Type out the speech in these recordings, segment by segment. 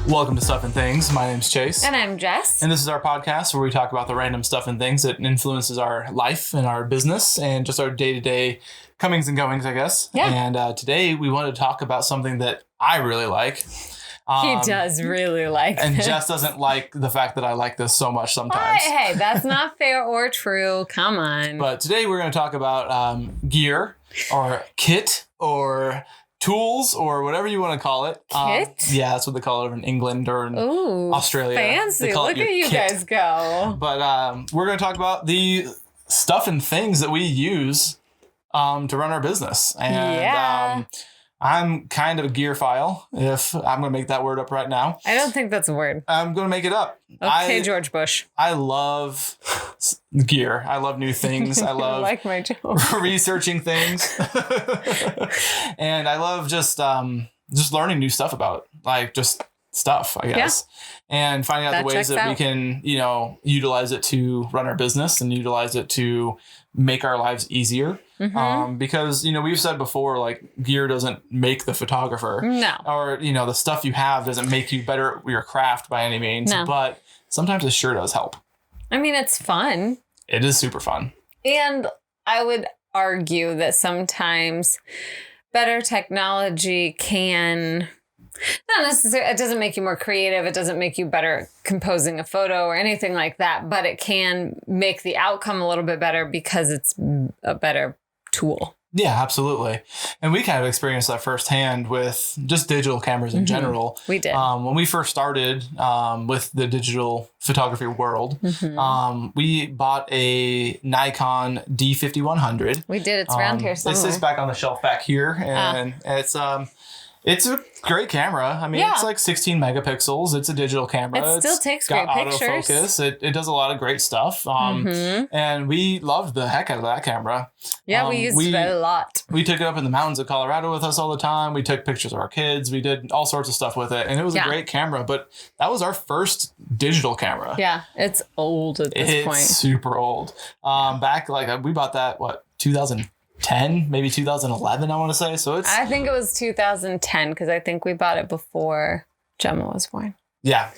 Welcome to Stuff and Things. My name's Chase. And I'm Jess. And this is our podcast where we talk about the random stuff and things that influences our life and our business and just our day-to-day comings and goings, I guess. Yeah. And today we want to talk about something that I really like. He does really like And this. Jess doesn't like the fact that I like this so much sometimes. Hey, that's not fair or true. Come on. But today we're going to talk about gear or kit or tools or whatever you want to call it. Kit? Yeah, that's what they call it in England or in Australia. Fancy. They call it Look at your you kit. guys go. But we're going to talk about the stuff and things that we use to run our business. And I'm kind of a gearphile, if I'm going to make that word up right now. I don't think that's a word. I'm going to make it up. Okay, George Bush. I love gear. I love new things. I love like my joke. researching things. And I love just learning new stuff about it. Like just stuff, I guess. And finding out the ways that we can, utilize it to run our business and utilize it to make our lives easier. Mm-hmm. Because, we've said before, like gear doesn't make the photographer. No. Or, the stuff you have doesn't make you better at your craft by any means. No. But sometimes it sure does help. I mean, it's fun. It is super fun. And I would argue that sometimes better technology can... Not necessarily, it doesn't make you more creative. It doesn't make you better composing a photo or anything like that, but it can make the outcome a little bit better because it's a better tool. Yeah, absolutely. And we kind of experienced that firsthand with just digital cameras in general. We did. When we first started with the digital photography world, we bought a Nikon D5100. We did. It's around here somewhere. It sits back on the shelf back here. And it's a great camera. I mean, it's like 16 megapixels. It's a digital camera. It still takes great pictures. Autofocus. It does a lot of great stuff. And we loved the heck out of that camera. Yeah, we used it a lot. We took it up in the mountains of Colorado with us all the time. We took pictures of our kids. We did all sorts of stuff with it. And it was a great camera. But that was our first digital camera. Yeah, it's old at this point. It's super old. Back, we bought that, 2010, maybe 2011, I want to say. So I think it was 2010 because I think we bought it before Gemma was born. Yeah.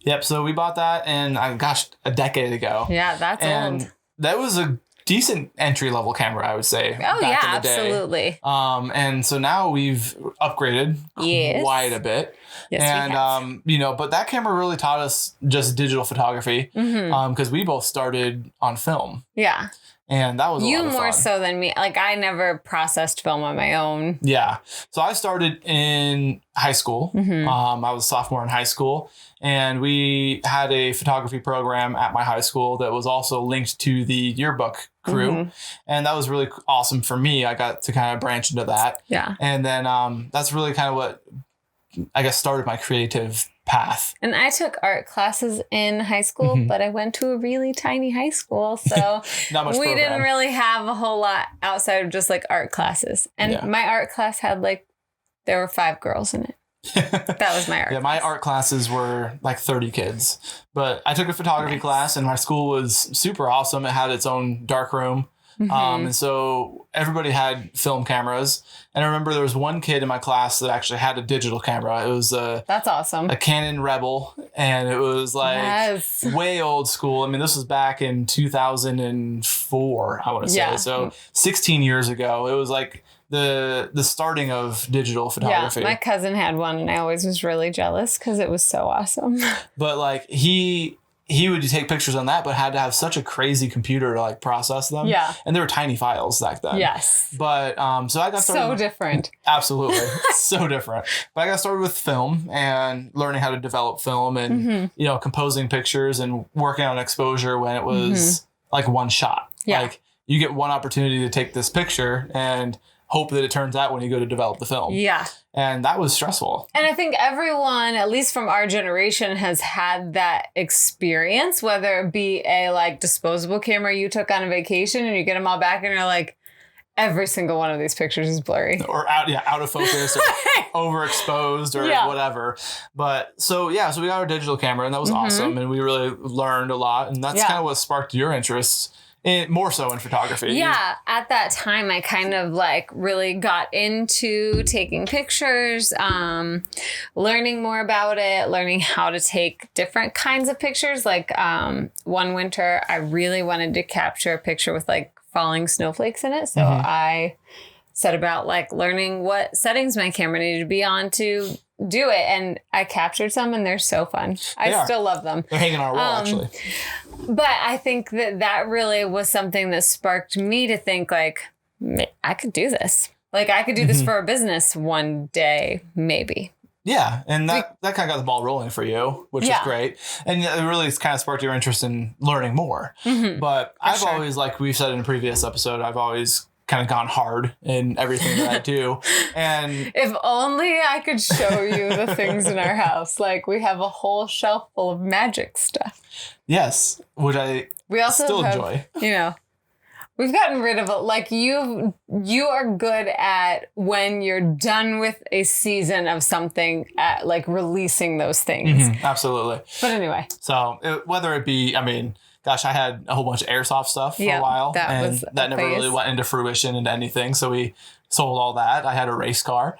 Yep. So we bought that a decade ago. Yeah, that's old. That was a decent entry level camera, I would say. Oh, yeah, absolutely. And so now we've upgraded quite a bit. Yes, and, we have. But that camera really taught us just digital photography because we both started on film. Yeah. And that was a lot of fun. You more so than me. Like, I never processed film on my own. Yeah. So I started in high school. I was a sophomore in high school. And we had a photography program at my high school that was also linked to the yearbook crew. And that was really awesome for me. I got to kind of branch into that. Yeah. And then that's really kind of what, I guess, started my creative path. And I took art classes in high school, but I went to a really tiny high school. So Not much we didn't really have a whole lot outside of just like art classes. And my art class had there were 5 girls in it. That was my art class. My art classes were like 30 kids. But I took a photography class and my school was super awesome. It had its own dark room. And so everybody had film cameras. And I remember there was one kid in my class that actually had a digital camera. It was that's awesome. A Canon Rebel. And it was way old school. I mean, this was back in 2004, I want to say. Yeah. So 16 years ago. It was like the starting of digital photography. Yeah, my cousin had one and I always was really jealous because it was so awesome. But he would take pictures on that, but had to have such a crazy computer to process them. Yeah. And they were tiny files back then. Yes. But so I got started. So different. Absolutely. So different. But I got started with film and learning how to develop film and, composing pictures and working on exposure when it was one shot. Yeah. You get one opportunity to take this picture and hope that it turns out when you go to develop the film. Yeah. And that was stressful. And I think everyone, at least from our generation, has had that experience, whether it be a disposable camera you took on a vacation and you get them all back and you're like, every single one of these pictures is blurry. Or out of focus or overexposed or whatever. But so we got our digital camera and that was awesome. And we really learned a lot. And that's kind of what sparked your interest More so in photography. Yeah. At that time, I kind of like really got into taking pictures, learning more about it, learning how to take different kinds of pictures. Like one winter, I really wanted to capture a picture with like falling snowflakes in it. So I set about like learning what settings my camera needed to be on to do it. And I captured some and they're so fun. I still love them. They're hanging on our wall, actually. But I think that really was something that sparked me to think like, I could do this. Like I could do this for a business one day, maybe. Yeah. And that kind of got the ball rolling for you, which is great. And it really kind of sparked your interest in learning more. But I've always, like we've said in a previous episode, I've always kind of gone hard in everything that I do. And if only I could show you the things in our house. Like we have a whole shelf full of magic stuff. Yes, which we also still enjoy. You know, we've gotten rid of it. Like you are good at when you're done with a season of something at like releasing those things. Absolutely. But anyway. So whether it be, I mean, gosh, I had a whole bunch of Airsoft stuff for a while. That never really went into fruition into anything. So we sold all that. I had a race car.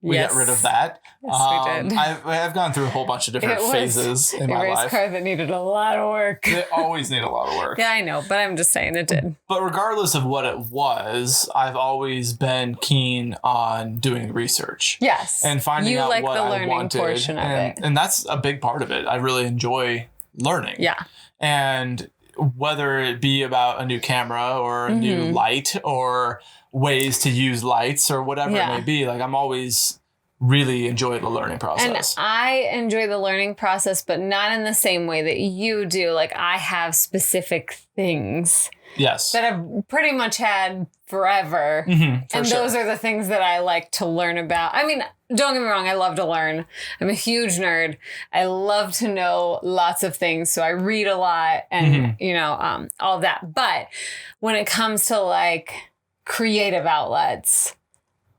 We got rid of that. Yes, we did. I've gone through a whole bunch of different phases in my life. A race car that needed a lot of work. They always need a lot of work. Yeah, I know, but I'm just saying it did. But regardless of what it was, I've always been keen on doing research. Yes. And finding out what I wanted. Portion of it. And that's a big part of it. I really enjoy learning. Yeah. And whether it be about a new camera or a new light or ways to use lights or whatever it may be, like I'm always really enjoy the learning process. And I enjoy the learning process, but not in the same way that you do. Like I have specific things that I've pretty much had forever. And those are the things that I like to learn about. I mean, don't get me wrong. I love to learn. I'm a huge nerd. I love to know lots of things. So I read a lot and, you know, all that. But when it comes to like creative outlets,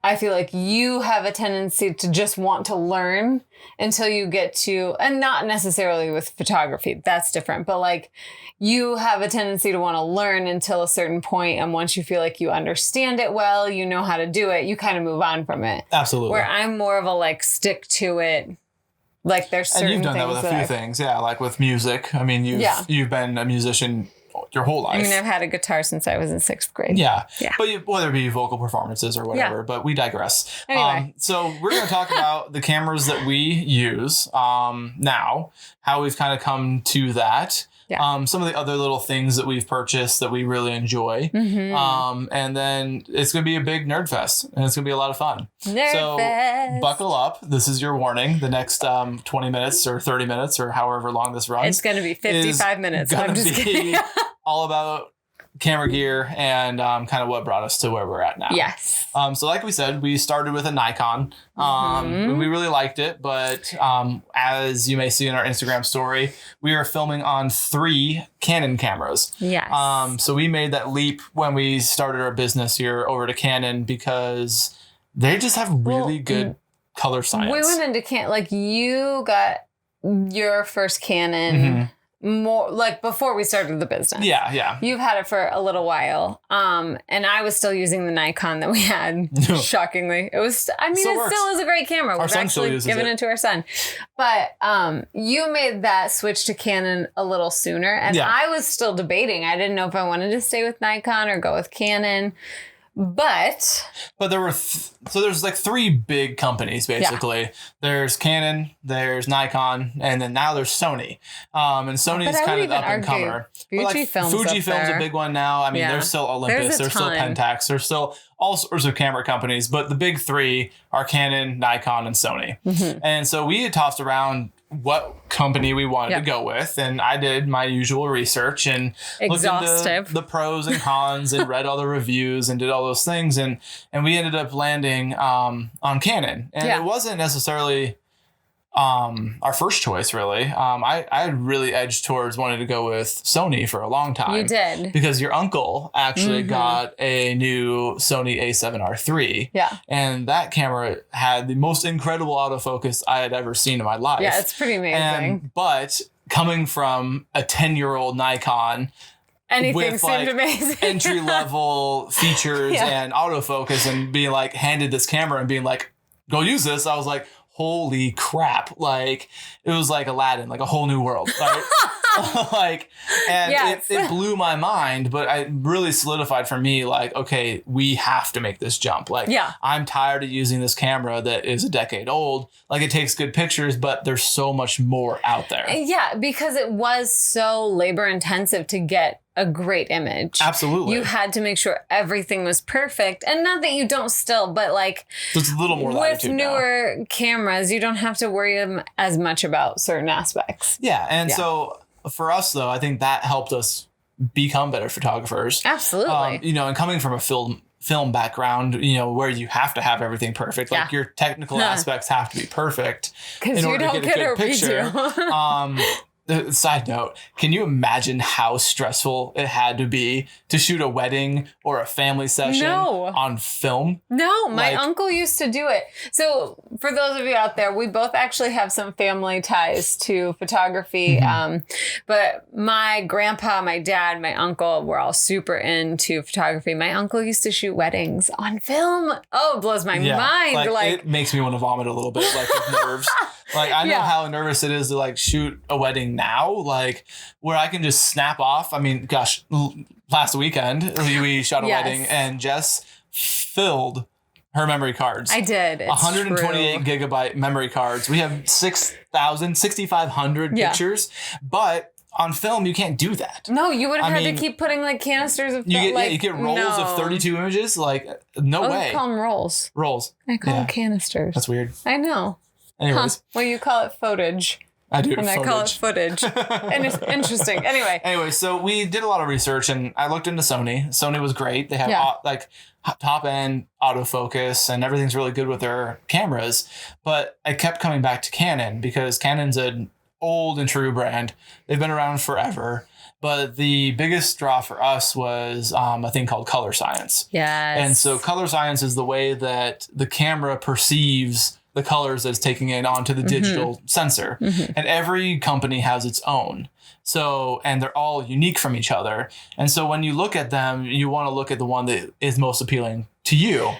I feel like you have a tendency to just want to learn until you get to, and not necessarily with photography, that's different, but like you have a tendency to want to learn until a certain point, and once you feel like you understand it well, you know how to do it, you kind of move on from it. Absolutely. Where I'm more of a like stick to it. Like there's certain things. And you've done that with a few things, like with music. I mean, you've been a musician your whole life. I mean, I've had a guitar since I was in 6th grade. Yeah. But whether it be vocal performances or whatever, but we digress. Anyway. So we're going to talk about the cameras that we use now, how we've kind of come to that. Yeah. Some of the other little things that we've purchased that we really enjoy. And then it's going to be a big nerd fest and it's going to be a lot of fun. Fest. Buckle up. This is your warning. The next 20 minutes or 30 minutes or however long this runs. It's going to be 55 minutes. I'm just kidding. All about camera gear and kind of what brought us to where we're at now. Yes. So like we said, we started with a Nikon. We really liked it, but as you may see in our Instagram story, we are filming on 3 Canon cameras. Yes. So we made that leap when we started our business here over to Canon because they just have really good color science. We went into Canon, like you got your first Canon more like before we started the business. Yeah. You've had it for a little while. And I was still using the Nikon that we had. Shockingly. It was, I mean, it still is a great camera. We've actually given it to our son. But you made that switch to Canon a little sooner. And I was still debating. I didn't know if I wanted to stay with Nikon or go with Canon. But there were so there's like 3 big companies basically. There's Canon, there's Nikon, and then now there's Sony. And Sony's kind of the up and comer. Fujifilm's a big one now. I mean, there's still Olympus, there's still Pentax, there's still all sorts of camera companies, but the big 3 are Canon, Nikon, and Sony. And so we had tossed around what company we wanted to go with, and I did my usual research and looked into the pros and cons and read all the reviews and did all those things, and we ended up landing on Canon, and it wasn't necessarily our first choice, really. I had really edged towards wanting to go with Sony for a long time. You did. Because your uncle actually got a new Sony A7R III. Yeah. And that camera had the most incredible autofocus I had ever seen in my life. Yeah, it's pretty amazing. But coming from a 10-year-old Nikon, anything seemed amazing. Entry level features and autofocus, and being like handed this camera and being like, go use this. I was like, holy crap. Like, it was like Aladdin, like a whole new world. Like, and it blew my mind, but it really solidified for me, like, okay, we have to make this jump. Like, I'm tired of using this camera that is a decade old. Like, it takes good pictures, but there's so much more out there. Yeah, because it was so labor intensive to get a great image. Absolutely. You had to make sure everything was perfect. And not that you don't still, but like, there's a little more latitude with newer cameras, you don't have to worry as much about certain aspects. Yeah. And so for us, though, I think that helped us become better photographers. Absolutely. You know, and coming from a film background, you know, where you have to have everything perfect, like your technical aspects have to be perfect in order to get a good picture. Side note, can you imagine how stressful it had to be to shoot a wedding or a family session on film? No, my uncle used to do it. So for those of you out there, we both actually have some family ties to photography. But my grandpa, my dad, my uncle were all super into photography. My uncle used to shoot weddings on film. Oh, it blows my mind. Like, it makes me want to vomit a little bit, like with nerves. Like, I know how nervous it is to like shoot a wedding now, like where I can just snap off. I mean, gosh, last weekend we shot a wedding and Jess filled her memory cards. I did. It's 128 gigabyte memory cards. We have 6,500 pictures, but on film, you can't do that. No, you would have had to keep putting like canisters of film. You get rolls of 32 images. Like, no way. I call them rolls. Rolls. I call them canisters. That's weird. I know. Anyways. Well, you call it footage. I do. And I call it footage. And it's interesting. Anyway, so we did a lot of research, and I looked into Sony. Sony was great. They have like top end autofocus, and everything's really good with their cameras. But I kept coming back to Canon because Canon's an old and true brand. They've been around forever. But the biggest draw for us was a thing called color science. Yes. And so color science is the way that the camera perceives the colors that it's taking in onto the digital sensor. And every company has its own. So, and they're all unique from each other. And so when you look at them, you want to look at the one that is most appealing to you.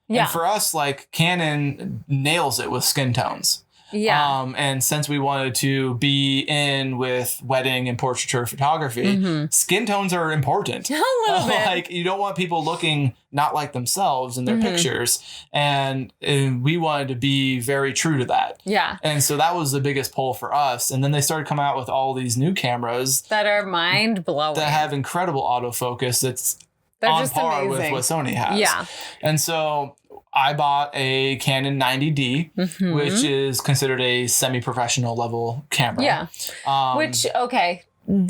Yeah. And for us, like, Canon nails it with skin tones. Yeah. And since we wanted to be in with wedding and portraiture photography, skin tones are important. A little bit. Like, you don't want people looking not like themselves in their pictures. And we wanted to be very true to that. Yeah. And so that was the biggest pull for us. And then they started coming out with all these new cameras that are mind blowing, that have incredible autofocus. They're on par amazing with what Sony has. Yeah. And so I bought a Canon 90D, which is considered a semi-professional level camera. Yeah. Which, okay,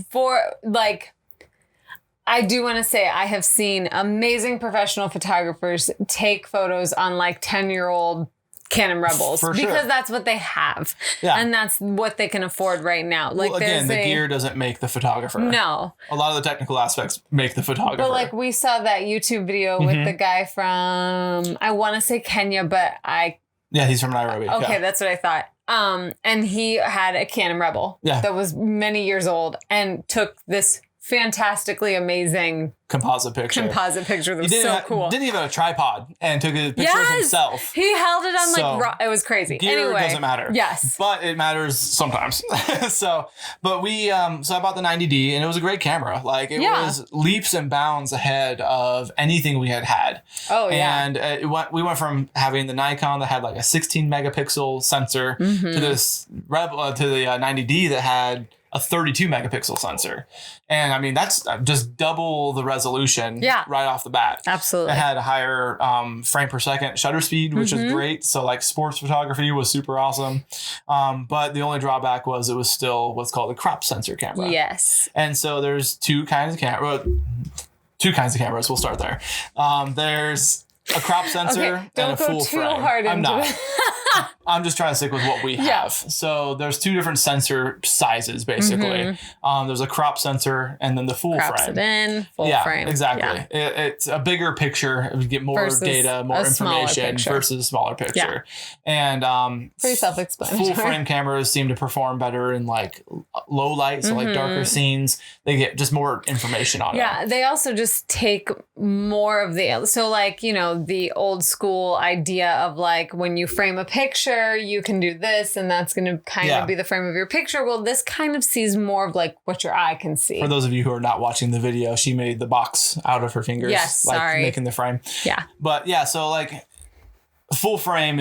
for like, I do want to say I have seen amazing professional photographers take photos on like 10-year-old Canon Rebels because that's what they have. Yeah. And that's what they can afford right now. Like, well, again, the gear doesn't make the photographer. No. A lot of the technical aspects make the photographer. But like, we saw that YouTube video with the guy from, I want to say Kenya, but yeah, he's from Nairobi. Okay, that's what I thought. And he had a Canon Rebel that was many years old and took this fantastically amazing composite picture that was so cool. Didn't even have a tripod and took a picture of himself. He held it on it was crazy. Gear doesn't matter. Yes. But it matters sometimes. So I bought the 90D and it was a great camera. Like, it was leaps and bounds ahead of anything we had. Oh yeah. And we went from having the Nikon that had like a 16 megapixel sensor to this to the 90D that had a 32 megapixel sensor. And I mean, that's just double the resolution right off the bat. Absolutely. It had a higher frame per second shutter speed, which is great. So like, sports photography was super awesome. But the only drawback was it was still what's called a crop sensor camera. Yes. And so there's two kinds of cameras. We'll start there. There's a crop sensor and a full frame. Don't go too hard into it. I'm just trying to stick with what we have. So there's 2 different sensor sizes, basically. There's a crop sensor and then the full Crops frame. it in, full frame. Exactly. Yeah. It's a bigger picture. You get more data, more information versus a smaller picture. And pretty self-explanatory. Full frame cameras seem to perform better in like low light, so like darker scenes. They get just more information on it. Yeah, they also just take more of the, so like, you know, the old school idea of like when you frame a picture, you can do this and that's going to kind of be the frame of your picture. Well, this kind of sees more of like what your eye can see. For those of you who are not watching the video, she made the box out of her fingers. Yes, like making the frame. Yeah. But yeah, so like full frame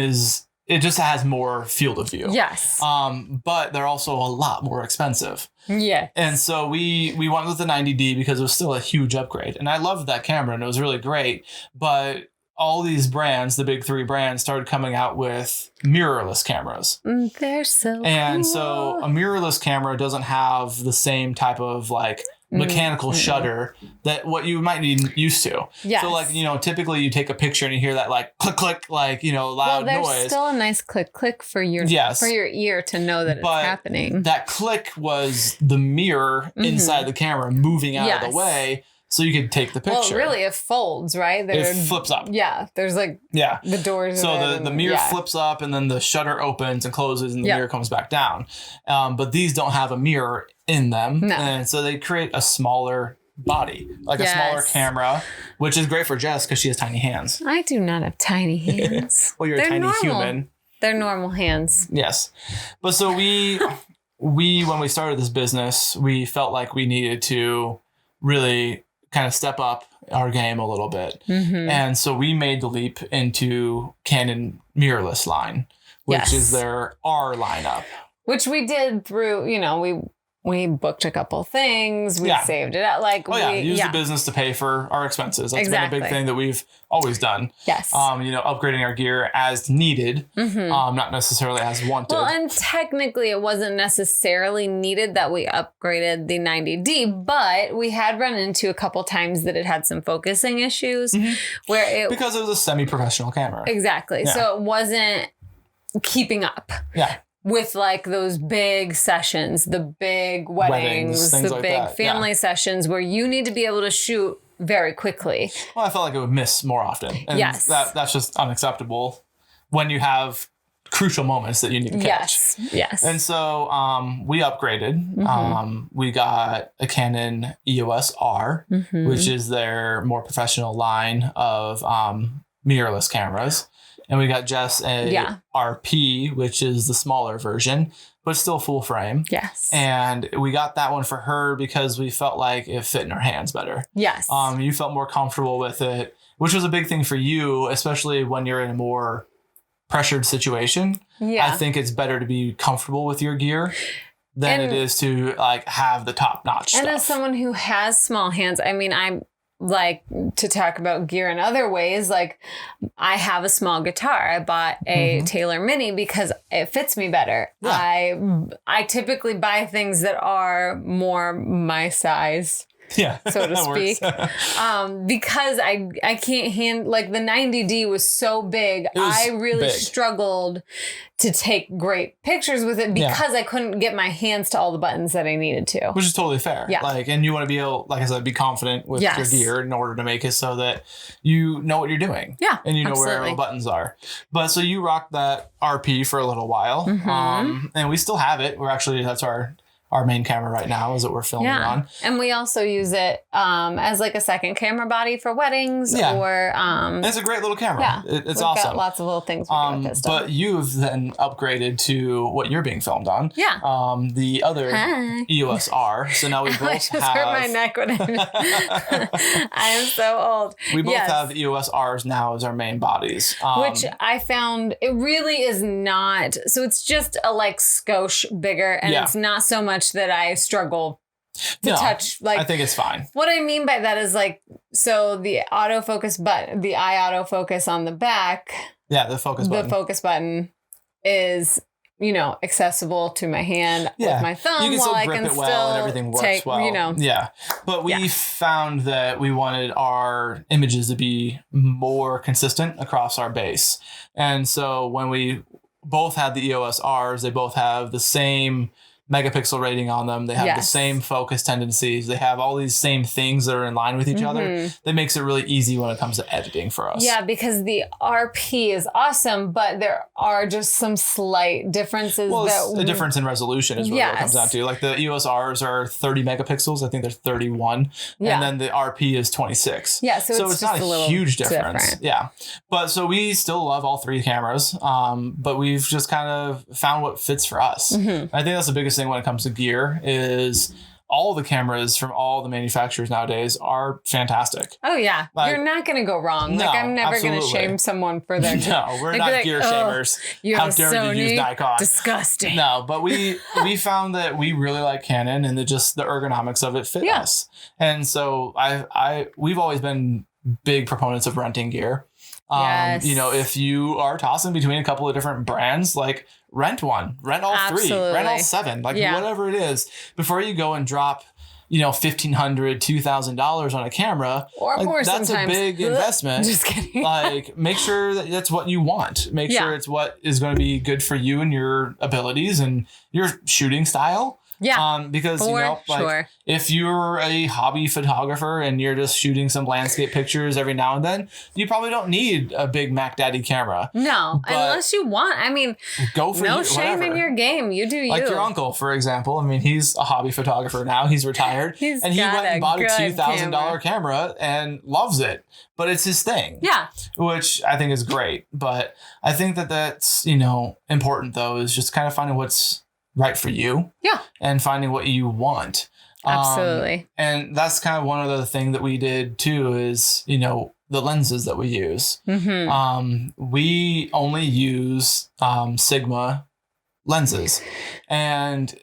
it just has more field of view. Yes. But they're also a lot more expensive. Yeah. And so we went with the 90D because it was still a huge upgrade. And I loved that camera and it was really great. But all these brands, the big 3 brands, started coming out with mirrorless cameras. They're so And cool. so a mirrorless camera doesn't have the same type of like mechanical shutter that what you might be used to. Yes. So like, you know, typically you take a picture and you hear that like click, click, like, you know, loud there's noise. Still a nice click, click for your ear to know that it's happening. That click was the mirror inside the camera moving out of the way. So you could take the picture. Well, really, it folds, right? It flips up. Yeah. There's like the doors. So the mirror flips up and then the shutter opens and closes and the mirror comes back down. But these don't have a mirror in them. No. And so they create a smaller body, like a smaller camera, which is great for Jess because she has tiny hands. I do not have tiny hands. Well, you're a tiny human. They're normal hands. Yes. But so we when we started this business, we felt like we needed to really kind of step up our game a little bit. And so we made the leap into Canon mirrorless line, which is their R lineup. Which we did through, you know, we booked a couple things. We saved it out. Like, use the business to pay for our expenses. That's been a big thing that we've always done. Yes. You know, upgrading our gear as needed, not necessarily as wanted. Well, and technically it wasn't necessarily needed that we upgraded the 90D, but we had run into a couple times that it had some focusing issues because it was a semi-professional camera. Exactly. Yeah. So it wasn't keeping up. Yeah. With like those big sessions, the big weddings the like big family sessions where you need to be able to shoot very quickly. Well, I felt like it would miss more often. And that's just unacceptable when you have crucial moments that you need to catch. Yes. And so we upgraded. We got a Canon EOS R, which is their more professional line of mirrorless cameras. And we got Jess a RP, which is the smaller version, but still full frame. Yes. And we got that one for her because we felt like it fit in her hands better. Yes. You felt more comfortable with it, which was a big thing for you, especially when you're in a more pressured situation. Yeah. I think it's better to be comfortable with your gear than it is to like have the top notch stuff. And as someone who has small hands, I mean, I'm like to talk about gear in other ways, like I have a small guitar. I bought a Taylor Mini because it fits me better. Yeah. I typically buy things that are more my size. Yeah, so to speak. Because I can't like the 90D was so big. I really struggled to take great pictures with it because I couldn't get my hands to all the buttons that I needed to. Which is totally fair. Yeah. Like, and you want to be able, like I said, be confident with your gear in order to make it so that you know what you're doing. Yeah. And you know where all the buttons are. But so you rocked that RP for a little while. And we still have it. That's our main camera right now is that we're filming on. And we also use it as like a second camera body for weddings or it's a great little camera. Yeah. It's awesome. We've got lots of little things we do with this stuff. But you've then upgraded to what you're being filmed on. Yeah. The other EOS R. So now we both I just hurt my neck when I am so old. We both have the EOS Rs now as our main bodies. Which I found it really is not. So it's just a like skosh bigger and it's not so much that I struggle to touch. Like, I think it's fine. What I mean by that is like, so the autofocus button, the eye autofocus on the back. Yeah, the focus button. The focus button is, you know, accessible to my hand with my thumb. You can still grip it well and everything works well. You know. Yeah. But we found that we wanted our images to be more consistent across our base. And so when we both have the EOS Rs. They both have the same megapixel rating on them. They have the same focus tendencies. They have all these same things that are in line with each other. That makes it really easy when it comes to editing for us. Yeah, because the RP is awesome, but there are just some slight differences. Well, it's a difference in resolution is really what it comes down to. Like the EOS Rs are 30 megapixels. I think they're 31. And then the RP is 26. Yeah, so it's not a huge difference. Different. Yeah. But so we still love all three cameras, but we've just kind of found what fits for us. I think that's the biggest thing when it comes to gear is all the cameras from all the manufacturers nowadays are fantastic. Oh yeah. Like, you're not going to go wrong. No, like I'm never going to shame someone for their No, we're not gear shamers. How dare you use Nikon? Disgusting. No, but we found that we really like Canon and the ergonomics of it fit us. And so we've always been big proponents of renting gear. You know, if you are tossing between a couple of different brands, like rent one, rent all three, rent all seven, like whatever it is, before you go and drop, you know, $1,500, $2,000 on a camera. Or like, more that's sometimes. a big investment. Just kidding. Like, make sure that that's what you want. Make sure it's what is going to be good for you and your abilities and your shooting style. Yeah. Because, you know, like if you're a hobby photographer and you're just shooting some landscape pictures every now and then, you probably don't need a big Mac Daddy camera. No, unless you want. I mean, go for no shame in your game. You do you. Like your uncle, for example. I mean, he's a hobby photographer now. He's retired. He went and bought a $2,000 camera and loves it. But it's his thing. Yeah. Which I think is great. But I think that that's, you know, important, though, is just kind of finding what's right for you. Yeah. And finding what you want. Absolutely. And that's kind of one of the things that we did too is, you know, the lenses that we use. We only use Sigma lenses. And,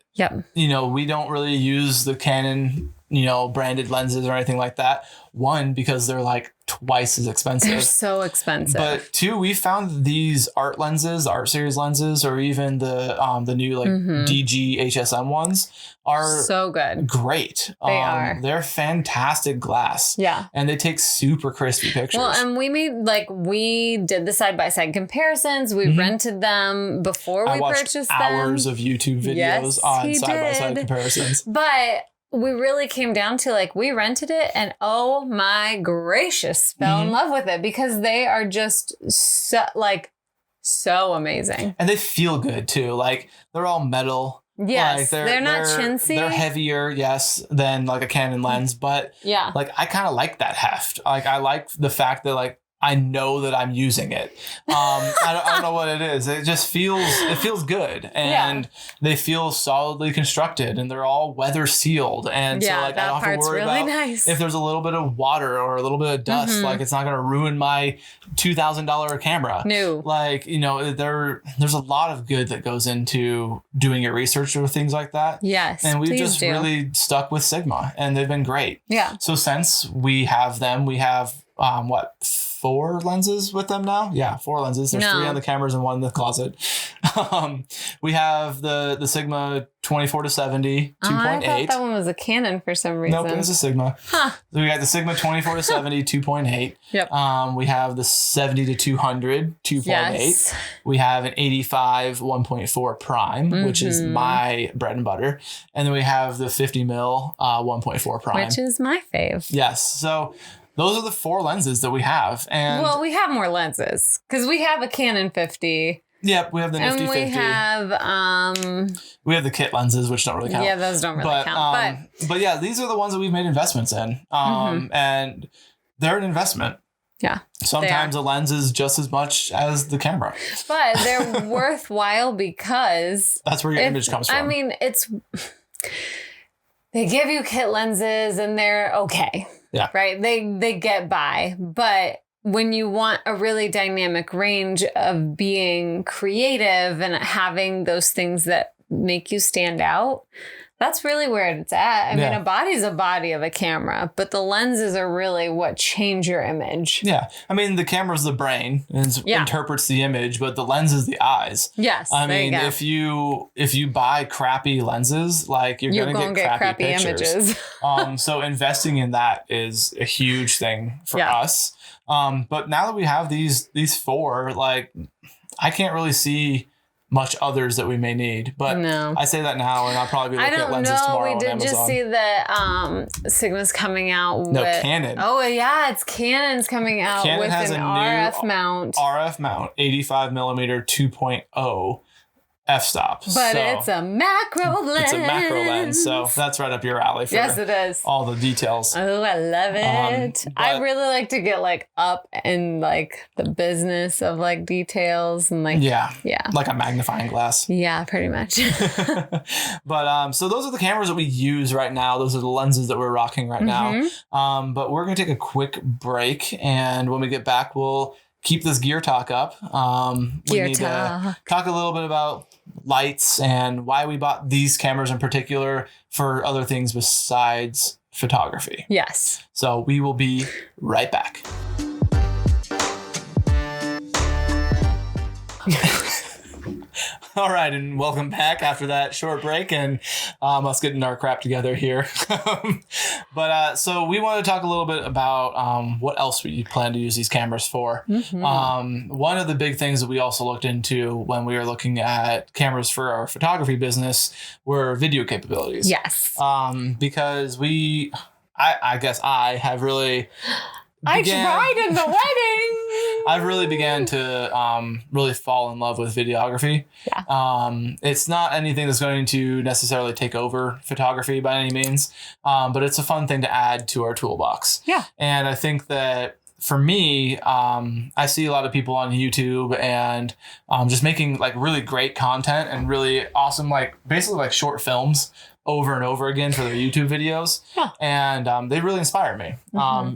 you know, we don't really use the Canon, you know, branded lenses or anything like that. One, because they're like twice as expensive. They're so expensive. But two, we found these art lenses, art series lenses, or even the new like DG HSM ones are so good. Great. They are. They're fantastic glass. Yeah. And they take super crispy pictures. Well, and we did the side-by-side comparisons. We rented them before we purchased them. Hours of YouTube videos on side-by-side comparisons. But we really came down to like, we rented it and oh my gracious, fell in love with it because they are just so amazing. And they feel good too. Like they're all metal. Yes. Like they're not chintzy. They're heavier, yes, than like a Canon lens. But like I kind of like that heft. Like I like the fact that like I know that I'm using it. I don't know what it is. It just feels good. And they feel solidly constructed and they're all weather sealed. And so like I don't have to worry about if there's a little bit of water or a little bit of dust, like it's not going to ruin my $2,000 camera. No. Like, you know, there's a lot of good that goes into doing your research or things like that. Yes. And we've just really stuck with Sigma and they've been great. Yeah. So since we have them, we have 4 lenses with them now? Yeah, 4 lenses. There's 3 on the cameras and 1 in the closet. We have the Sigma 24-70 2.8. I thought that one was a Canon for some reason. Nope, it was a Sigma. Huh. So we got the Sigma 24-70 2.8. Yep. We have the 70-200 2.8. Yes. We have an 85 1.4 prime, which is my bread and butter. And then we have the 50 mil 1.4 prime. Which is my fave. Yes. So those are the 4 lenses that we have. And well, we have more lenses because we have a Canon 50. Yep, we have the Nifty 50. We have the kit lenses, which don't really count. Yeah, those don't really count. But yeah, these are the ones that we've made investments in. And they're an investment. Yeah. Sometimes a lens is just as much as the camera. But they're worthwhile because that's where your image comes from. I mean, they give you kit lenses and they're okay. Yeah. Right. They get by. But when you want a really dynamic range of being creative and having those things that make you stand out, that's really where it's at. I mean, a body's a body of a camera, but the lenses are really what change your image. Yeah. I mean, the camera's the brain and interprets the image, but the lens is the eyes. Yes. I mean, if you buy crappy lenses, like you're going to get crappy images. So investing in that is a huge thing for us. But now that we have these 4, like I can't really see much others that we may need. But no. I say that now, and I'll probably be looking at lenses tomorrow. We did just see that Sigma's coming out with Canon. Oh yeah, it's Canon's coming out Canon with has an a RF new mount. RF mount, 85mm 2.0 f-stop. But it's a macro lens. It's a macro lens, so that's right up your alley for yes, it is. all the details. Oh, I love it. I really like to get like up in like the business of like details and like yeah, like a magnifying glass. Yeah, pretty much. But so those are the cameras that we use right now. Those are the lenses that we're rocking right now. But we're gonna take a quick break, and when we get back, we'll keep this gear talk up. We need to talk a little bit about lights and why we bought these cameras in particular for other things besides photography. Yes. So we will be right back. All right, and welcome back after that short break and us getting our crap together here. But so we want to talk a little bit about what else we plan to use these cameras for. One of the big things that we also looked into when we were looking at cameras for our photography business were video capabilities. Yes. Because I guess I have really... I tried in the wedding. I've really began to really fall in love with videography. Yeah. It's not anything that's going to necessarily take over photography by any means, but it's a fun thing to add to our toolbox. Yeah. And I think that for me, I see a lot of people on YouTube and just making like really great content and really awesome, like basically like short films over and over again for their YouTube videos. Yeah. And they really inspire me.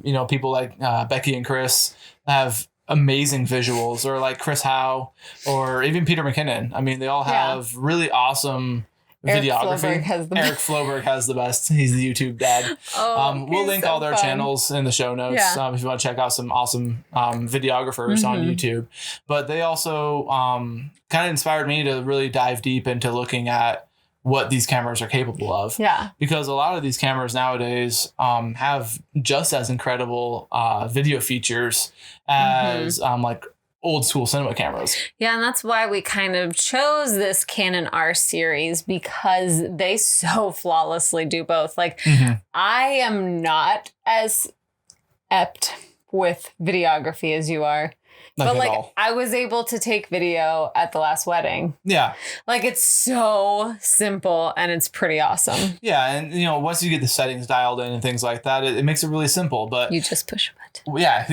You know, people like Becky and Chris have amazing visuals, or like Chris Howe, or even Peter McKinnon. I mean, they all have really awesome videography. Eric Floberg has the best. He's the YouTube dad. We'll link all their channels in the show notes if you want to check out some awesome videographers on YouTube. But they also kind of inspired me to really dive deep into looking at what these cameras are capable of. Yeah. Because a lot of these cameras nowadays have just as incredible video features as like old school cinema cameras. Yeah, and that's why we kind of chose this Canon R series, because they so flawlessly do both. Like I am not as apt with videography as you are. But like I was able to take video at the last wedding. Yeah. Like it's so simple and it's pretty awesome. Yeah. And you know, once you get the settings dialed in and things like that, it makes it really simple. But you just push a button. Yeah.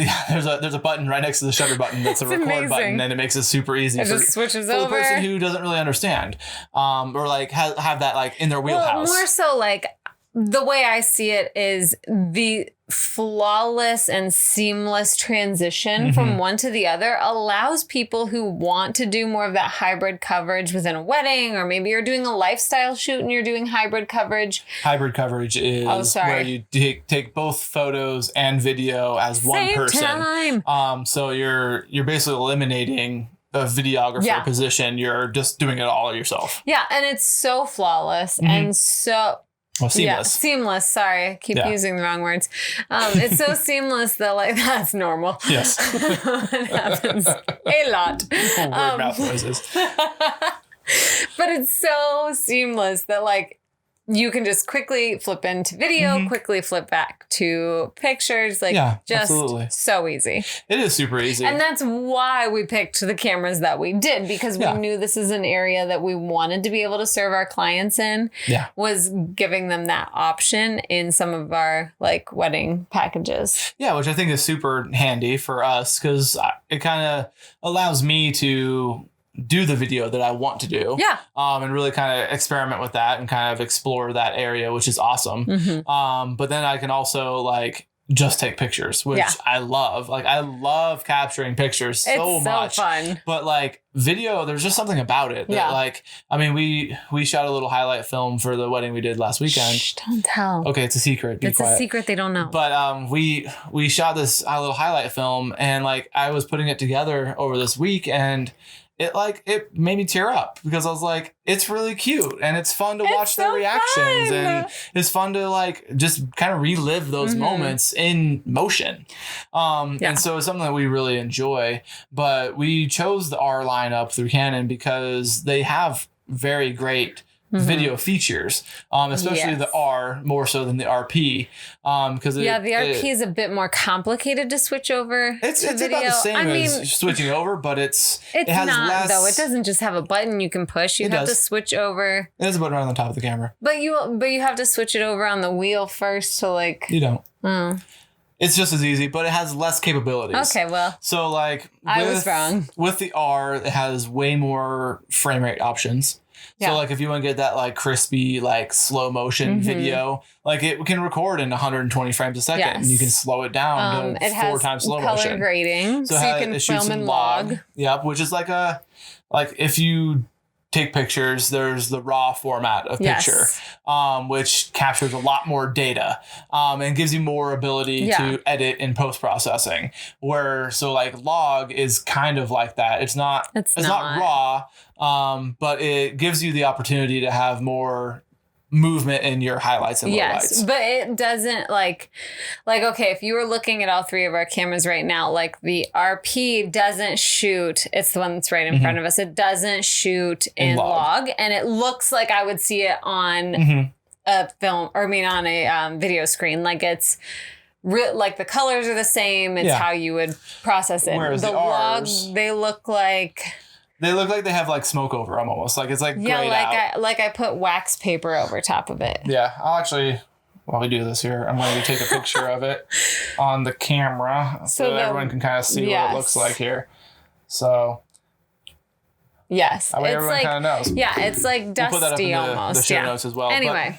There's a button right next to the shutter button that's a record button, and it makes it super easy for the person who doesn't really understand. Or like have that like in their wheelhouse. Well, more so like the way I see it is the flawless and seamless transition from one to the other allows people who want to do more of that hybrid coverage within a wedding, or maybe you're doing a lifestyle shoot and you're doing hybrid coverage. Hybrid coverage is where you take both photos and video as one person. So you're basically eliminating a videographer position. You're just doing it all yourself. Yeah, and it's so flawless and so... Well, seamless. Yeah, seamless. Sorry, I keep using the wrong words. It's so seamless that like that's normal. Yes, it happens a lot. Weird mouth noises. But it's so seamless that like you can just quickly flip into video, quickly flip back to pictures. Like just so easy. It is super easy. And that's why we picked the cameras that we did, because we knew this is an area that we wanted to be able to serve our clients in. Yeah. Was giving them that option in some of our like wedding packages. Yeah, which I think is super handy for us, because it kind of allows me to do the video that I want to do. Yeah. And really kind of experiment with that and kind of explore that area, which is awesome. But then I can also like just take pictures, which I love. Like I love capturing pictures so much. So fun. But like video, there's just something about it that like, I mean, we shot a little highlight film for the wedding we did last weekend. Shh, don't tell. Okay, it's a secret. Be quiet. A secret they don't know. But we shot this little highlight film, and like I was putting it together over this week, and it made me tear up because I was like, it's really cute and it's fun to watch their reactions and it's fun to like just kind of relive those moments in motion. And so it's something that we really enjoy, but we chose the R lineup through Canon because they have very great video features, especially the R more so than the RP. Because the RP is a bit more complicated to switch over. It's about the same as switching over, but it has not less. Though it doesn't just have a button you can push. You have to switch over. It has a button right on the top of the camera. But you have to switch it over on the wheel first to like. You don't. It's just as easy, but it has less capabilities. Okay, well. So like I was wrong. With the R, it has way more frame rate options. So like if you want to get that like crispy, like slow motion video, like it can record in 120 frames a second and you can slow it down to 4 times slow motion. Color grading, so you can film and log. Yep, which is like if you take pictures, there's the raw format of picture, which captures a lot more data and gives you more ability to edit in post-processing. So like log is kind of like that. It's not raw, but it gives you the opportunity to have more movement in your highlights and lowlights. Yes, but it doesn't like okay, if you were looking at all 3 of our cameras right now, like the RP doesn't shoot, it's the one that's right in front of us, it doesn't shoot in log, and it looks like I would see it on a film, or I mean on a video screen, like it's like the colors are the same, it's how you would process it. Whereas the log, they look like they have like smoke over them almost. Like it's like grayed out. I put wax paper over top of it. Yeah, I'll actually, while we do this here, I'm going to take a picture of it on the camera so that everyone can kind of see what it looks like here. So. Yes. Everyone kind of knows. Yeah, it's like dusty, we'll put that up in the show notes as well. Anyway.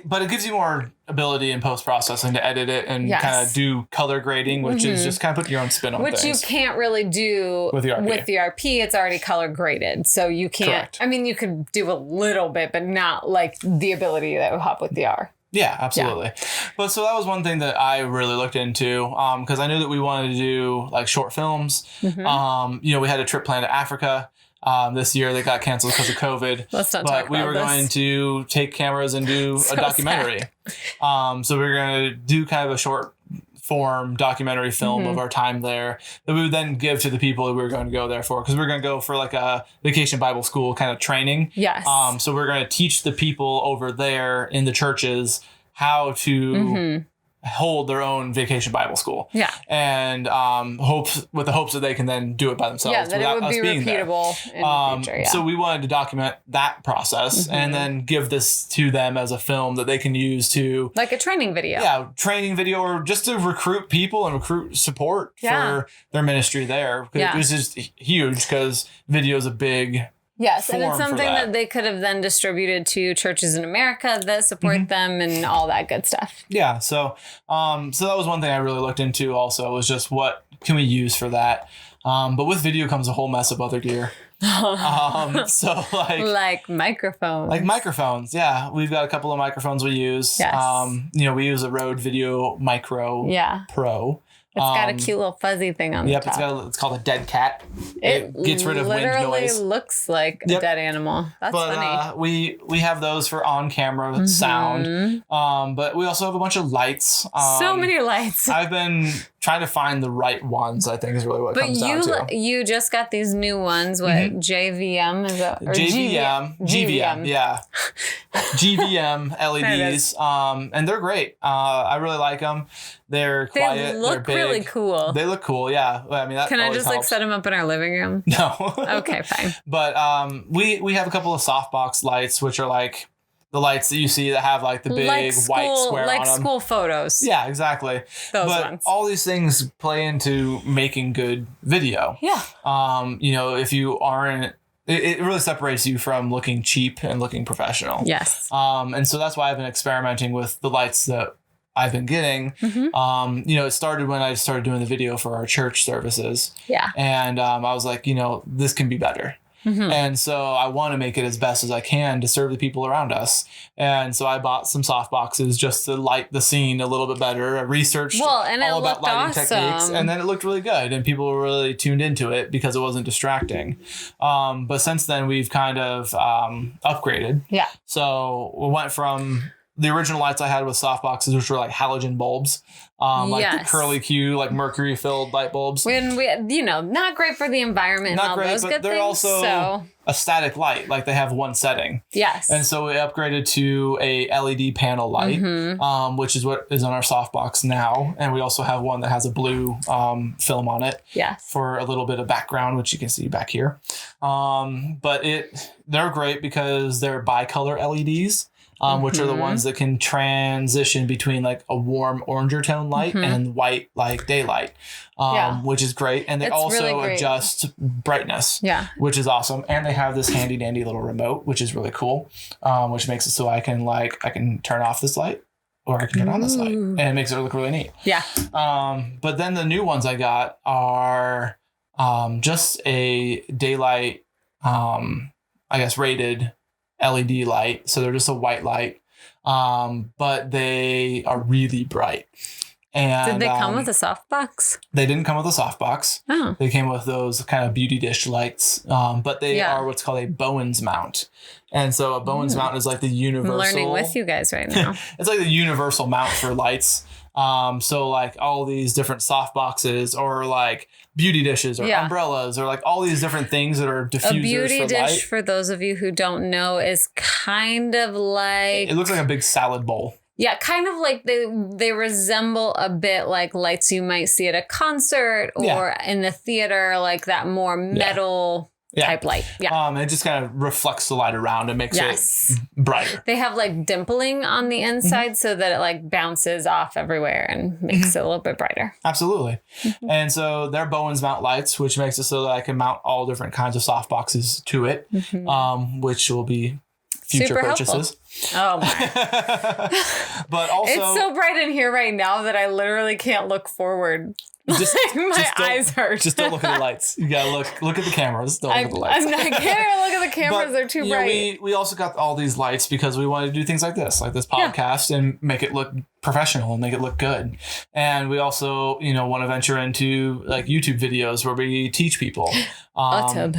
But it gives you more ability in post-processing to edit it and kind of do color grading, which is just kind of putting your own spin on things. Which you can't really do with the RP. It's already color graded. So you can't. Correct. I mean, you could do a little bit, but not like the ability that would have with the R. Yeah, absolutely. Yeah. But so that was one thing that I really looked into because I knew that we wanted to do like short films. We had a trip planned to Africa. This year they got canceled because of COVID. Let's not talk about this. But we were going to take cameras and do a documentary. So we were going to do kind of a short form documentary film of our time there that we would then give to the people that we were going to go there for, because we were going to go for like a vacation Bible school kind of training. Yes. So we're going to teach the people over there in the churches how to hold their own vacation Bible school. Yeah. And with the hopes that they can then do it by themselves. Yeah, that it would be repeatable in the future. Yeah. So we wanted to document that process and then give this to them as a film that they can use to... Like a training video. Yeah, training video, or just to recruit people and recruit support for their ministry there. Yeah. This is huge because video is a big... Yes, and it's something that they could have then distributed to churches in America that support them and all that good stuff. Yeah, so that was one thing I really looked into also, was just what can we use for that. But with video comes a whole mess of other gear. So like microphones. Like microphones, yeah. We've got a couple of microphones we use. Yes. We use a Rode Video Micro Pro. It's got a cute little fuzzy thing on the top. Yep, it's called a dead cat. It gets rid of wind noise. It literally looks like a dead animal. That's funny. We have those for on-camera sound. But we also have a bunch of lights. So many lights. I've been trying to find the right ones, I think, is really what it comes down to. But you just got these new ones. What, JVM? Is that, or GVM, yeah. GVM LEDs. And they're great. I really like them. They're quiet. They look big. Really cool. They look cool, yeah. I mean, that can I just helps. Set them up in our living room? No. Okay, fine. But we have a couple of softbox lights, which are like the lights that you see that have like the big white square on them. Like school photos. Yeah, exactly. Those ones. All these things play into making good video. Yeah. If you aren't, it really separates you from looking cheap and looking professional. Yes. And so that's why I've been experimenting with the lights that I've been getting. It started when I started doing the video for our church services. Yeah. And I was like, this can be better. And so I want to make it as best as I can to serve the people around us. And so I bought some soft boxes just to light the scene a little bit better. I researched all about lighting techniques, and then it looked really good, and people were really tuned into it because it wasn't distracting. But since then, we've kind of upgraded. Yeah. So we went from the original lights I had with soft boxes, which were like halogen bulbs, like the curly Q, like mercury filled light bulbs. When not great for the environment. Not and all great, those but good they're things, also a static light. Like they have one setting. Yes. And so we upgraded to a LED panel light, which is what is on our softbox now. And we also have one that has a blue film on it. Yes. For a little bit of background, which you can see back here. But they're great because they're bicolor LEDs. Which are the ones that can transition between like a warm oranger tone light and white like daylight, which is great. And they also really adjust brightness, which is awesome. And they have this handy dandy little remote, which is really cool, which makes it so I can turn off this light or I can turn on this light, and it makes it look really neat. Yeah. But then the new ones I got are just a daylight, rated LED light. So they're just a white light, but they are really bright. And did they come with a softbox? They didn't come with a softbox. Oh. They came with those kind of beauty dish lights, but they are what's called a Bowens mount. And so a Bowens mount is like the universal. I'm learning with you guys right now. It's like the universal mount for lights. So like all these different soft boxes or like beauty dishes or umbrellas or like all these different things that are diffusers for light. A beauty dish, for those of you who don't know, is kind of like... It looks like a big salad bowl. Yeah, kind of like they resemble a bit like lights you might see at a concert or in the theater, like that more metal... type light. Yeah. It just kind of reflects the light around and makes it brighter. They have like dimpling on the inside so that it like bounces off everywhere and makes it a little bit brighter. Absolutely. And so they're Bowens mount lights, which makes it so that I can mount all different kinds of soft boxes to it, which will be future super purchases. Helpful. Oh my. But also it's so bright in here right now that I literally can't look forward. My eyes hurt. Just don't look at the lights. You gotta look at the cameras. Don't look at the lights. I can't look at the cameras. They're too bright. We also got all these lights because we wanted to do things like this podcast, and make it look professional and make it look good. And we also, want to venture into like YouTube videos where we teach people. Uptub.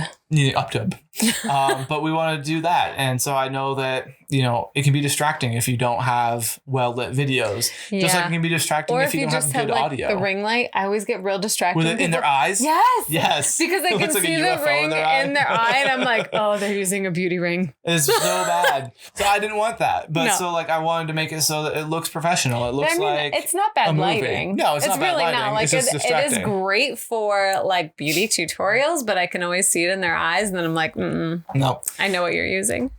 But we want to do that. And so I know that, it can be distracting if you don't have well-lit videos. Yeah. Just like it can be distracting if you don't have good audio. The ring light, I always get real distracted. With it in their eyes? Yes. Yes. Because I can see the ring in their eye and I'm like, oh, they're using a beauty ring. It's so bad. So I didn't want that. But I wanted to make it so that it looks professional. It looks like it's not bad lighting. No, it's not bad really lighting. Not. Like it's just distracting. It is great for like beauty tutorials, but I can always see it in their eyes and then I'm like, no. I know what you're using.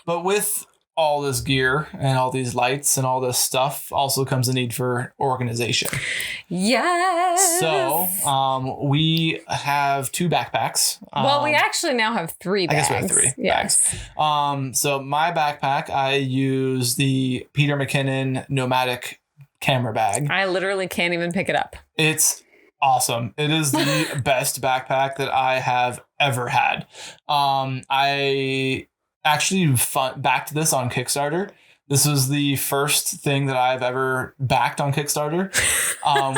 But with all this gear and all these lights and all this stuff also comes the need for organization. Yes. So we have 2 backpacks. Well, we actually now have 3 bags. I guess we have 3 bags. So my backpack, I use the Peter McKinnon nomadic camera bag. I literally can't even pick it up. It's awesome. It is the best backpack that I have ever had. I actually backed this on Kickstarter. This was the first thing that I've ever backed on Kickstarter,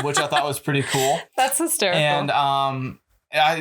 which I thought was pretty cool. That's hysterical. And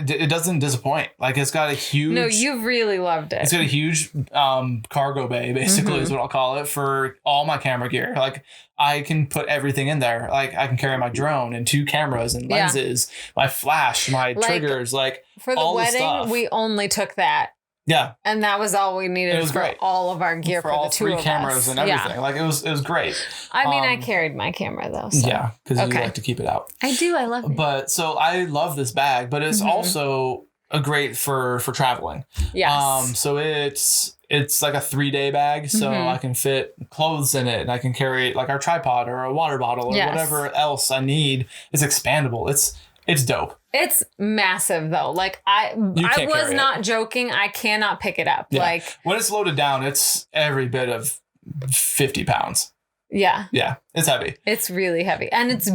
it doesn't disappoint. Like it's got a huge... No, you really loved it. It's got a huge cargo bay, basically, is what I'll call it, for all my camera gear. Like I can put everything in there. Like I can carry my drone and 2 cameras and lenses, my flash, my triggers, like for the wedding, we only took that. Yeah. And that was all we needed for all of our gear for all the 2 3 of cameras us. And everything. Yeah. Like it was great. I mean, I carried my camera though. So. Yeah, because you like to keep it out. I do. I love it. But so I love this bag, but it's also a great for traveling. Yes. So it's like a 3-day bag, so I can fit clothes in it and I can carry like our tripod or a water bottle or whatever else I need. It's expandable. It's dope. It's massive though. Like I was not joking. I cannot pick it up. Yeah. Like when it's loaded down, it's every bit of 50 pounds. Yeah. Yeah. It's heavy. It's really heavy. And it's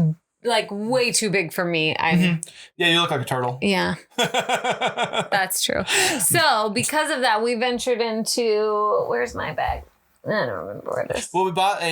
like way too big for me. Yeah, you look like a turtle. Yeah, that's true. So because of that, we ventured into, where's my bag? I don't remember where it is. Well, we bought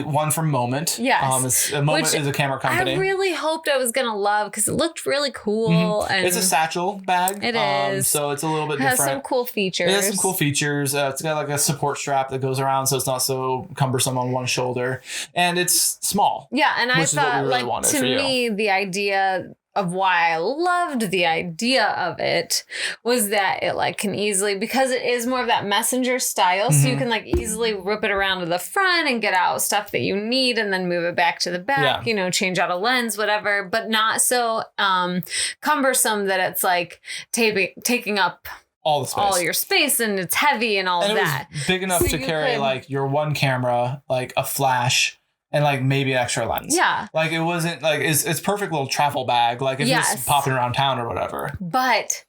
one from Moment. Yes. Moment is a camera company. I really hoped I was going to love because it looked really cool. And it's a satchel bag. It is. So it's a little bit different. It has some cool features. It has some cool features. It's got like a support strap that goes around so it's not so cumbersome on one shoulder. And it's small. Yeah. And I thought, like, to me, the idea of why I loved the idea of it was that it like can easily, because it is more of that messenger style, so you can like easily rip it around to the front and get out stuff that you need and then move it back to the back, you know, change out a lens, whatever, but not so cumbersome that it's like taking up all the space, all your space, and it's heavy and all of that. It was big enough to carry like your one camera, like a flash, and like maybe an extra lens. Yeah. Like it wasn't like it's perfect little travel bag. Like if it's popping around town or whatever. But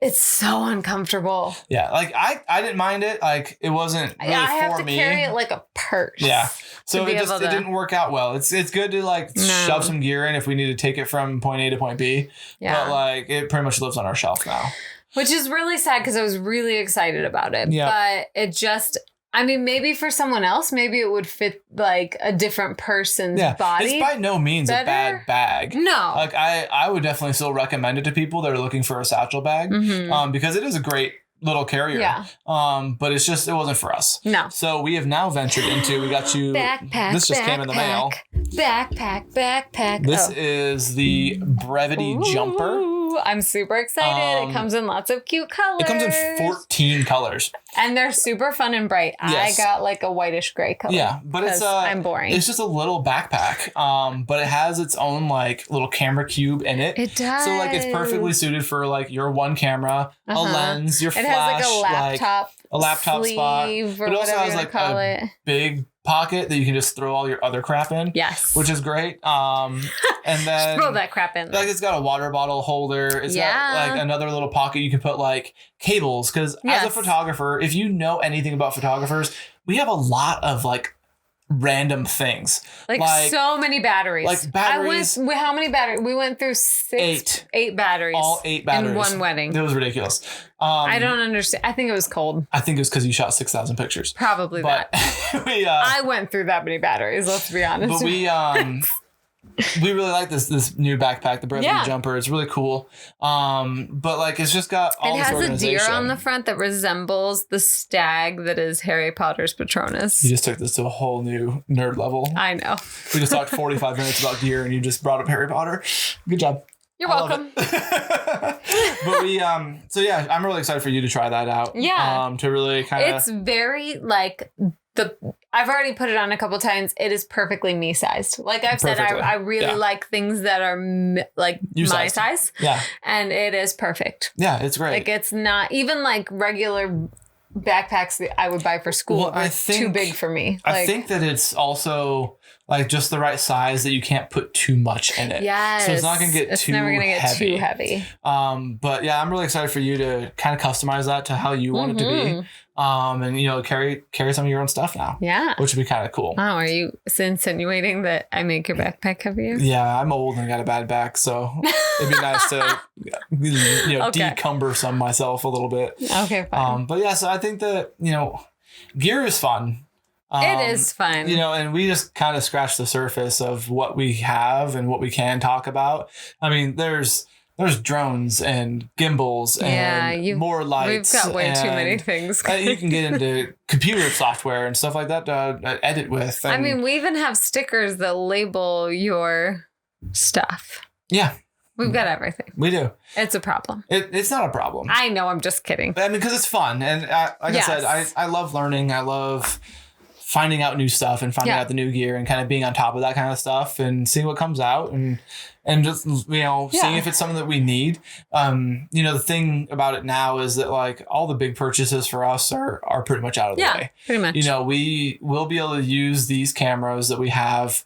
it's so uncomfortable. Yeah. Like I didn't mind it. Like it wasn't really I have for to carry it like a purse. Yeah. So it didn't work out well. It's good to like shove some gear in if we need to take it from point A to point B. Yeah. But like it pretty much lives on our shelf now. Which is really sad because I was really excited about it. Yeah. But it just, I mean, maybe for someone else, maybe it would fit like a different person's body. It's by no means a bad bag. No. Like I would definitely still recommend it to people that are looking for a satchel bag because it is a great little carrier. Yeah. But it wasn't for us. No. So we have now ventured into, we got you. Backpack. This just came in the mail. Backpack. This is the Brevity Jumper. I'm super excited. It comes in lots of cute colors. It comes in 14 colors. And they're super fun and bright. Yes. I got like a whitish gray color. Yeah, but I'm boring. It's just a little backpack. But it has its own like little camera cube in it. It does. So like it's perfectly suited for like your one camera, a lens, your flash. It has like a laptop. A laptop spot. But it also has like a big pocket that you can just throw all your other crap in. Yes. Which is great. And then just throw that crap in. Like it's got a water bottle holder. It's got like another little pocket you can put like cables. Because as a photographer, if you know anything about photographers, we have a lot of like random things. Like so many batteries. Like batteries. How many batteries? We went through eight batteries. All 8 batteries. In one wedding. It was ridiculous. I don't understand. I think it was cold. I think it was because you shot 6,000 pictures. Probably that. I went through that many batteries, let's be honest. But we really like this new backpack, the Brevity Jumper. It's really cool. But like it's just got all this organization. It has a deer on the front that resembles the stag that is Harry Potter's Patronus. You just took this to a whole new nerd level. I know. We just talked 45 minutes about deer and you just brought up Harry Potter. Good job. You're welcome. But so yeah, I'm really excited for you to try that out. Yeah. To really kind of. It's very like I've already put it on a couple times. It is perfectly me sized. Like I've said, I really like things that are like my size. Yeah. And it is perfect. Yeah, it's great. Like it's not even like regular backpacks that I would buy for school. Well, too big for me. I think that it's also like just the right size that you can't put too much in it. Yes. So it's not going to get it's never going to get too heavy. But yeah, I'm really excited for you to kind of customize that to how you want it to be. And you know, carry some of your own stuff now. Yeah. Which would be kind of cool. Oh, are you insinuating that I make your backpack heavier? Yeah, I'm old and got a bad back, so it'd be nice to decumber some myself a little bit. Okay, fine. But yeah, so I think that, you know, gear is fun. It is fun. You know, and we just kind of scratched the surface of what we have and what we can talk about. I mean, there's drones and gimbals and more lights. We've got way too many things. You can get into computer software and stuff like that to edit with. I mean, we even have stickers that label your stuff. Yeah. We've got everything. We do. It's a problem. It's not a problem. I know. I'm just kidding. I mean, because it's fun. And like I said, I love learning. I love finding out new stuff and finding out the new gear and kind of being on top of that kind of stuff and seeing what comes out and just, you know, seeing if it's something that we need. You know, the thing about it now is that like all the big purchases for us are pretty much out of the way. Pretty much. You know, we will be able to use these cameras that we have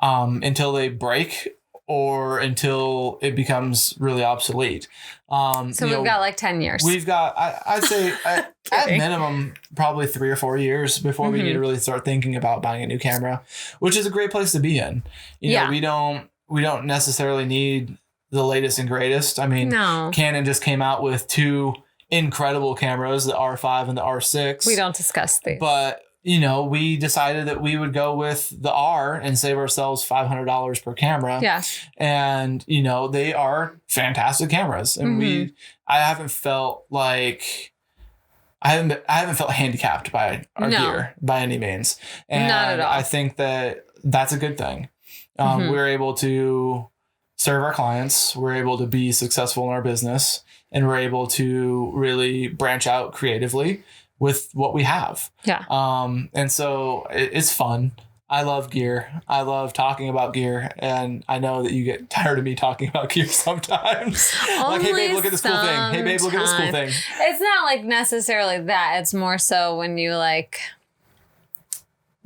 until they break or until it becomes really obsolete. So we've got like 10 years. We've got, I'd say at minimum, probably 3 or 4 years before we need to really start thinking about buying a new camera, which is a great place to be in. You know, we don't necessarily need the latest and greatest. I mean, Canon just came out with 2 incredible cameras, the R5 and the R6. We don't discuss these. But, we decided that we would go with the R and save ourselves $500 per camera. Yeah. And, they are fantastic cameras. And I haven't felt handicapped by our gear by any means. And not at all. I think that that's a good thing. We're able to serve our clients. We're able to be successful in our business, and we're able to really branch out creatively with what we have. Yeah. And so it's fun. I love gear. I love talking about gear. And I know that you get tired of me talking about gear sometimes. Like, hey, babe, look at this cool thing. Hey, babe, look at this cool thing. It's not like necessarily that. It's more so when you like,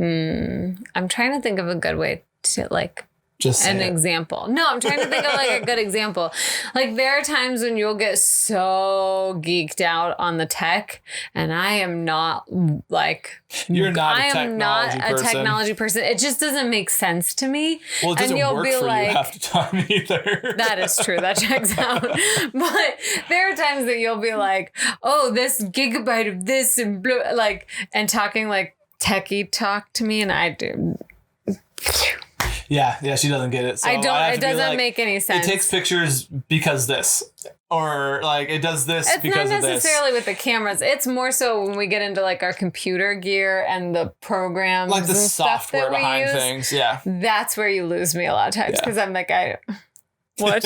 I'm trying to think of a good way to like, just an example. No, I'm trying to think of like a good example. Like there are times when you'll get so geeked out on the tech, and I am not like I am not a technology person. It just doesn't make sense to me. Well, it doesn't work for you half the time either. That is true. That checks out. But there are times that you'll be like, oh, this gigabyte of this and blue, like, and talking like techie talk to me, and I do. Yeah, she doesn't get it. So I don't. It doesn't make any sense. It takes pictures because this, or like it does this because of this. It's not necessarily with the cameras. It's more so when we get into like our computer gear and the programs, like the and software stuff that behind we use, things. Yeah, that's where you lose me a lot of times because I'm like, what?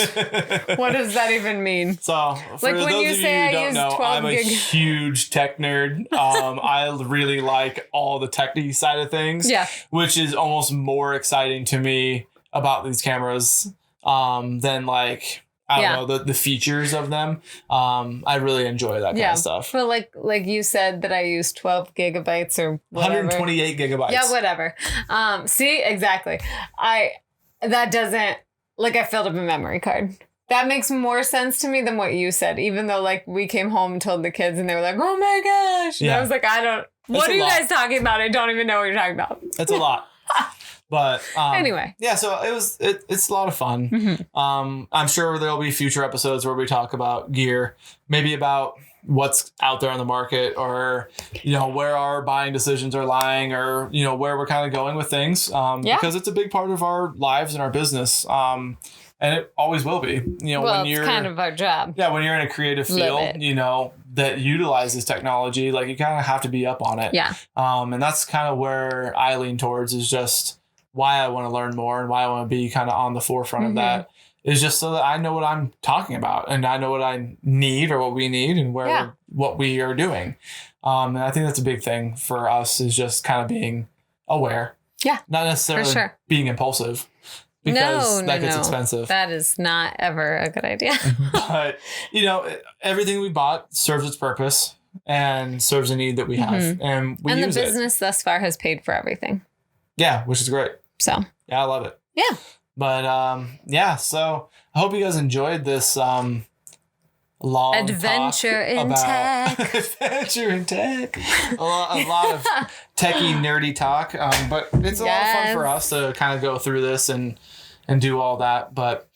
What does that even mean? So, for like those of you who don't know, I'm a huge tech nerd. I really like all the techy side of things. Yeah. Which is almost more exciting to me about these cameras than like, I don't know, the features of them. I really enjoy that kind of stuff. But like you said that I use 12 gigabytes or whatever. 128 gigabytes. Yeah, whatever. See, exactly. That doesn't... Like I filled up a memory card. That makes more sense to me than what you said, even though like we came home and told the kids and they were like, oh my gosh. And I was like, what are you guys talking about? I don't even know what you're talking about. That's a lot. But anyway. Yeah, so it's a lot of fun. Mm-hmm. I'm sure there'll be future episodes where we talk about gear, maybe about what's out there on the market, or where our buying decisions are lying, or where we're kind of going with things, because it's a big part of our lives and our business, and it always will be. When you're it's kind of our job. Yeah, when you're in a creative field, that utilizes technology, like you kind of have to be up on it. Yeah. And that's kind of where I lean towards, is just why I want to learn more and why I want to be kind of on the forefront of that. Is just so that I know what I'm talking about, and I know what I need or what we need, and what we are doing. And I think that's a big thing for us, is just kind of being aware. Yeah. Not necessarily being impulsive, because that gets expensive. That is not ever a good idea. But, everything we bought serves its purpose and serves a need that we have. And we use it. And the business thus far has paid for everything. Yeah, which is great. So. Yeah, I love it. Yeah. But so I hope you guys enjoyed this long adventure in tech. Adventure in tech. A lot of techie, nerdy talk. But it's a lot of fun for us to kind of go through this and do all that. But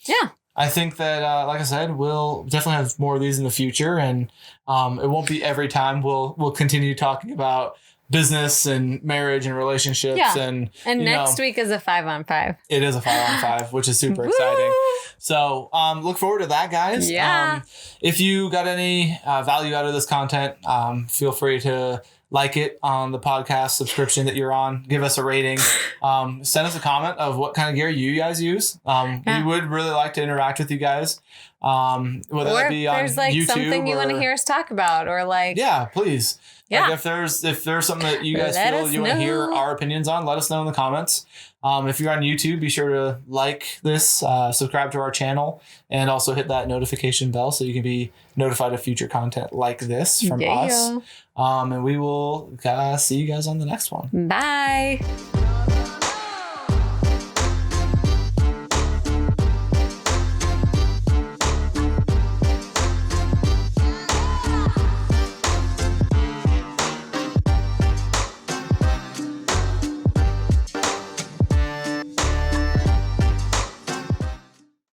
I think that, like I said, we'll definitely have more of these in the future, and it won't be every time. We'll continue talking about business and marriage and relationships, and next week is a 5-on-5. It is a 5-on-5, which is super exciting. So look forward to that, guys. Yeah. If you got any value out of this content, feel free to like it on the podcast subscription that you're on. Give us a rating. Send us a comment of what kind of gear you guys use. We would really like to interact with you guys. Whether that be on there's like YouTube, something you want to hear us talk about, or like please. Yeah. Like if there's something that you guys feel you want to hear our opinions on, let us know in the comments. If you're on YouTube, be sure to like this, subscribe to our channel, and also hit that notification bell so you can be notified of future content like this from us. And we will see you guys on the next one. Bye.